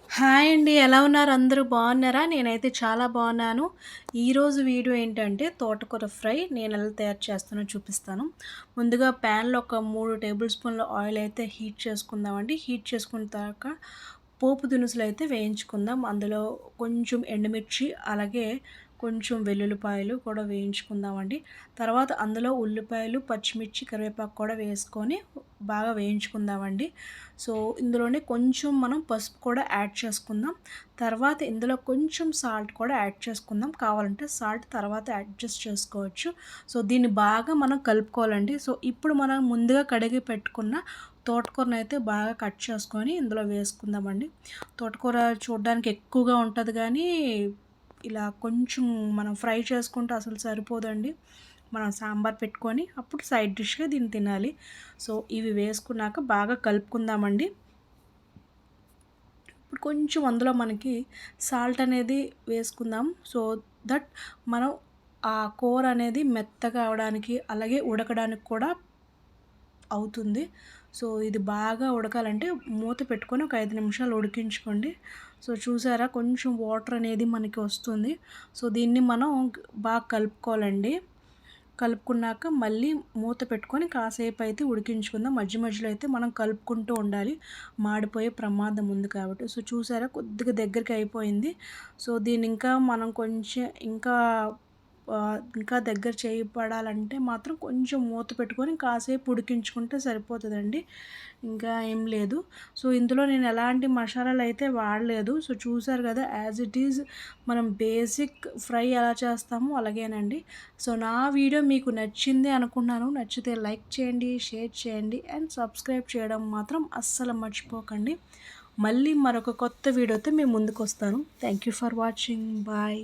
Hi అండి. ఎలా ఉన్నారు? అందరూ బాగున్నారా? నేనైతే చాలా బాగున్నాను. ఈరోజు వీడియో ఏంటంటే తోటకూర ఫ్రై నేనెలా తయారు చేస్తానో చూపిస్తాను. ముందుగా ప్యాన్‌లో ఒక 3 టేబుల్ స్పూన్ల ఆయిల్ అయితే హీట్ చేసుకుందామండి. హీట్ చేసుకున్న తర్వాత పోపు దినుసులైతే వేయించుకుందాం. అందులో కొంచెం ఎండుమిర్చి, అలాగే కొంచెం వెల్లుల్లిపాయలు కూడా వేయించుకుందామండి. తర్వాత అందులో ఉల్లిపాయలు, పచ్చిమిర్చి, కరివేపాకు కూడా వేసుకొని బాగా వేయించుకుందామండి. సో, ఇందులోనే కొంచెం మనం పసుపు కూడా యాడ్ చేసుకుందాం. తర్వాత ఇందులో కొంచెం సాల్ట్ కూడా యాడ్ చేసుకుందాం. కావాలంటే సాల్ట్ తర్వాత అడ్జస్ట్ చేసుకోవచ్చు. సో, దీన్ని బాగా మనం కలుపుకోవాలండి. సో, ఇప్పుడు మనం ముందుగా కడిగి పెట్టుకున్న తోటకూరనైతే బాగా కట్ చేసుకొని ఇందులో వేసుకుందామండి. తోటకూర చూడ్డానికి ఎక్కువగా ఉంటది గానీ, ఇలా కొంచెం మనం ఫ్రై చేసుకుంటే అసలు సరిపోదండి. మనం సాంబార్ పెట్టుకొని అప్పుడు సైడ్ డిష్‌గా దీన్ని తినాలి. సో, ఇవి వేసుకున్నాక బాగా కలుపుకుందామండి. ఇప్పుడు కొంచెం అందులో మనకి సాల్ట్ అనేది వేసుకుందాం. సో దట్ మనం ఆ కూర అనేది మెత్తగా అవ్వడానికి, అలాగే ఉడకడానికి కూడా అవుతుంది. సో, ఇది బాగా ఉడకాలంటే మూత పెట్టుకొని ఒక 5 నిమిషాలు ఉడికించుకోండి. సో, చూసారా కొంచెం వాటర్ అనేది మనకి వస్తుంది. సో, దీన్ని మనం బాగా కలుపుకోవాలండి. కలుపుకున్నాక మళ్ళీ మూత పెట్టుకొని కాసేపయితే ఉడికించుకుందాం. మధ్య మధ్యలో అయితే మనం కలుపుకుంటూ ఉండాలి. మాడిపోయే ప్రమాదం ఉంది కాబట్టి. సో, చూసారా కొద్దిగా దగ్గరికి అయిపోయింది. సో, దీన్ని ఇంకా మనం కొంచెం ఇంకా దగ్గర చేయి పడాలంటే మాత్రం కొంచెం మూత పెట్టుకొని కాసేపు ఉడికించుకుంటే సరిపోతదండి. ఇంకా ఏం లేదు. సో, ఇందులో నేను ఎలాంటి మసాలాలైతే వాడలేదు. సో, చూసారు కదా! యాజ్ ఇట్ ఈజ్ మనం బేసిక్ ఫ్రై ఎలా చేస్తామో అలాగేనండి. సో, నా వీడియో మీకు నచ్చింది అనుకుంటున్నాను. నచ్చితే లైక్ చేయండి, షేర్ చేయండి అండ్ సబ్స్క్రైబ్ చేయడం మాత్రం అస్సలు మర్చిపోకండి. మళ్ళీ మరొక కొత్త వీడియోతో మీ ముందుకొస్తాను. Thank you for watching. Bye.